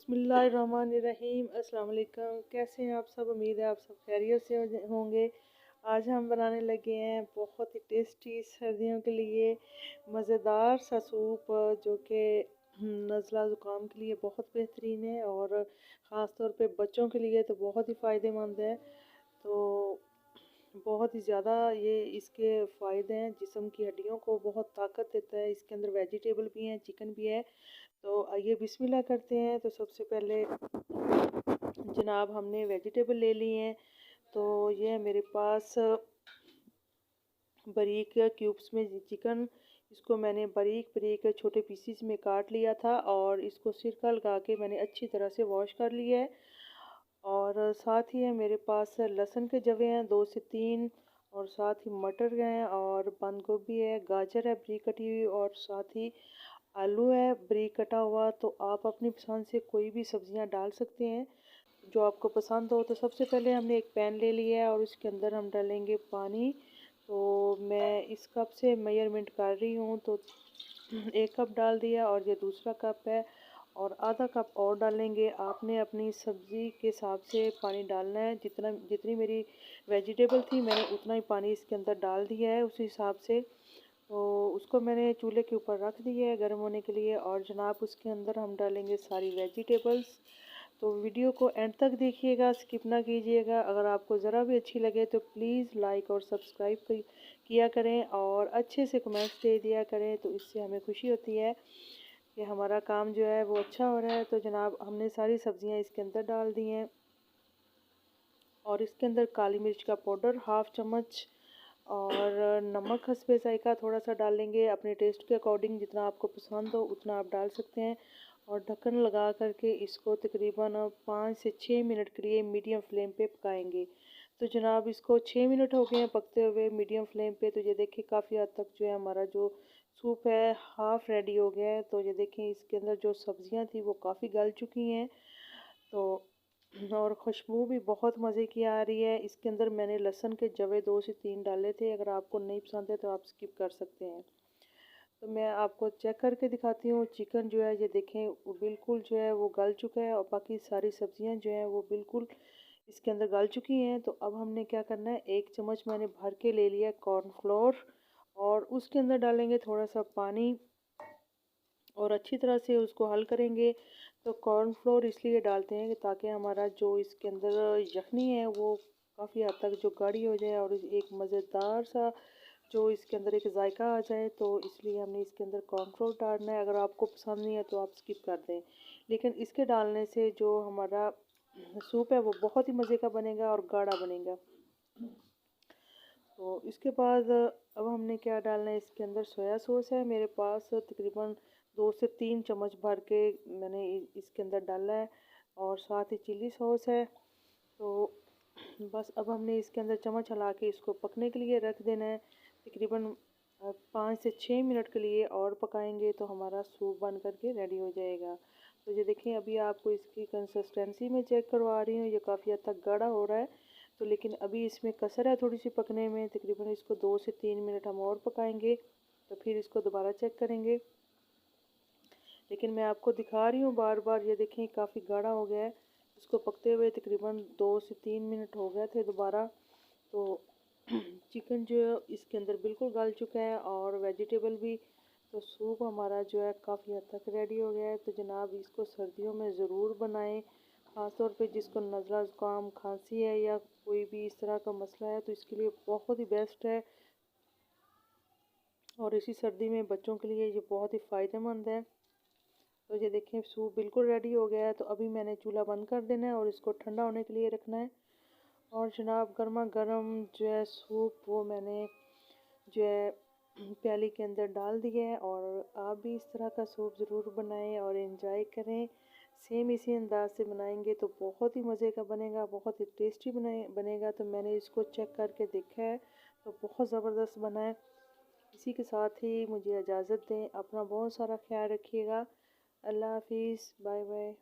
बिस्मिल्लाहिर्रहमानिर्रहीम। अस्सलाम वालेकुम। कैसे हैं आप सब? उम्मीद है आप सब खैरियत से होंगे। आज हम बनाने लगे हैं बहुत ही टेस्टी सर्दियों के लिए मज़ेदार सा सूप, जो कि नज़ला ज़ुकाम के लिए बहुत बेहतरीन है और ख़ास तौर पे बच्चों के लिए तो बहुत ही फ़ायदेमंद है। तो बहुत ही ज़्यादा ये इसके फ़ायदे हैं, जिस्म की हड्डियों को बहुत ताकत देता है। इसके अंदर वेजिटेबल भी हैं, चिकन भी है। तो आइए बिस्मिल्लाह करते हैं। तो सबसे पहले जनाब हमने वेजिटेबल ले ली हैं। तो ये है मेरे पास बारीक क्यूब्स में चिकन। इसको मैंने बारीक बारीक छोटे पीसीस में काट लिया था और इसको सिरका लगा के मैंने अच्छी तरह से वॉश कर लिया है। और साथ ही है मेरे पास लहसुन के जवे हैं 2 से 3, और साथ ही मटर हैं और बंद गोभी है, गाजर है बारीक कटी हुई, और साथ ही आलू है बारीक कटा हुआ। तो आप अपनी पसंद से कोई भी सब्जियां डाल सकते हैं जो आपको पसंद हो। तो सबसे पहले हमने एक पैन ले लिया है और उसके अंदर हम डालेंगे पानी। तो मैं इस कप से मेजरमेंट कर रही हूँ, तो 1 कप डाल दिया और ये दूसरा कप है और आधा कप और डालेंगे। आपने अपनी सब्ज़ी के हिसाब से पानी डालना है। जितनी मेरी वेजिटेबल थी मैंने उतना ही पानी इसके अंदर डाल दिया है उस हिसाब से। तो उसको मैंने चूल्हे के ऊपर रख दिया है गर्म होने के लिए, और जनाब उसके अंदर हम डालेंगे सारी वेजिटेबल्स। तो वीडियो को एंड तक देखिएगा, स्किप ना कीजिएगा। अगर आपको ज़रा भी अच्छी लगे तो प्लीज़ लाइक और सब्सक्राइब किया करें और अच्छे से कमेंट्स दे दिया करें, तो इससे हमें खुशी होती है कि हमारा काम जो है वो अच्छा हो रहा है। तो जनाब हमने सारी सब्जियां इसके अंदर डाल दी हैं और इसके अंदर काली मिर्च का पाउडर 1/2 चम्मच और नमक हस्बे ज़ायक़ा थोड़ा सा डालेंगे, अपने टेस्ट के अकॉर्डिंग जितना आपको पसंद हो उतना आप डाल सकते हैं। और ढक्कन लगा करके इसको तकरीबन 5 से 6 मिनट के लिए मीडियम फ्लेम पे पकाएंगे। तो जनाब इसको 6 मिनट हो गए हैं पकते हुए मीडियम फ्लेम पे। तो ये देखिए काफ़ी हद तक जो है हमारा जो सूप है हाफ़ रेडी हो गया है। तो ये देखें इसके अंदर जो सब्जियां थी वो काफ़ी गल चुकी हैं। तो और खुशबू भी बहुत मज़े की आ रही है। इसके अंदर मैंने लहसुन के जवे 2 से 3 डाले थे। अगर आपको नहीं पसंद है तो आप स्किप कर सकते हैं। तो मैं आपको चेक करके दिखाती हूँ। चिकन जो है ये देखें वो बिल्कुल जो है वो गल चुका है और बाकी सारी सब्जियां जो हैं वो बिल्कुल इसके अंदर गल चुकी हैं। तो अब हमने क्या करना है, 1 चम्मच मैंने भर के ले लिया कॉर्नफ्लोर और उसके अंदर डालेंगे थोड़ा सा पानी और अच्छी तरह से उसको हल करेंगे। तो कॉर्नफ्लोर इसलिए डालते हैं कि ताकि हमारा जो इसके अंदर यखनी है वो काफ़ी हद तक जो गाढ़ी हो जाए और एक मज़ेदार सा जो इसके अंदर एक जायका आ जाए। तो इसलिए हमने इसके अंदर कॉर्नफ्लोर डालना है। अगर आपको पसंद नहीं है तो आप स्किप कर दें, लेकिन इसके डालने से जो हमारा सूप है वो बहुत ही मज़े का बनेगा और गाढ़ा बनेगा। तो इसके बाद अब हमने क्या डालना है, इसके अंदर सोया सॉस है मेरे पास तकरीबन 2 से 3 चम्मच भर के मैंने इसके अंदर डाला है, और साथ ही चिल्ली सॉस है। तो बस अब हमने इसके अंदर चम्मच हिला के इसको पकने के लिए रख देना है। तकरीबन 5 से 6 मिनट के लिए और पकाएंगे तो हमारा सूप बन करके रेडी हो जाएगा। तो ये देखें अभी आपको इसकी कंसिस्टेंसी में चेक करवा रही हूँ, ये काफ़ी हद तक गाढ़ा हो रहा है। तो लेकिन अभी इसमें कसर है थोड़ी सी पकने में, तकरीबन इसको 2 से 3 मिनट हम और पकाएंगे। तो फिर इसको दोबारा चेक करेंगे, लेकिन मैं आपको दिखा रही हूँ बार बार। ये देखें काफ़ी गाढ़ा हो गया है। इसको पकते हुए तकरीबन 2 से 3 मिनट हो गए थे दोबारा। तो चिकन जो है इसके अंदर बिल्कुल गल चुका है और वेजिटेबल भी। तो सूप हमारा जो है काफ़ी हद तक रेडी हो गया है। तो जनाब इसको सर्दियों में ज़रूर बनाएं, ख़ास तौर पे जिसको नज़ला ज़ुकाम खांसी है या कोई भी इस तरह का मसला है तो इसके लिए बहुत ही बेस्ट है। और इसी सर्दी में बच्चों के लिए ये बहुत ही फ़ायदेमंद है। तो ये देखें सूप बिल्कुल रेडी हो गया है। तो अभी मैंने चूल्हा बंद कर देना है और इसको ठंडा होने के लिए रखना है। और जनाब गर्मा गर्म जो है सूप वो मैंने जो है प्याली के अंदर डाल दिया है। और आप भी इस तरह का सूप ज़रूर बनाएं और इन्जॉय करें। सेम इसी अंदाज से बनाएंगे तो बहुत ही मज़े का बनेगा, बहुत ही टेस्टी बनेगा। तो मैंने इसको चेक करके देखा है तो बहुत ज़बरदस्त बना है। इसी के साथ ही मुझे इजाज़त दें, अपना बहुत सारा ख्याल रखिएगा। अल्लाह हाफिज़, बाय बाय।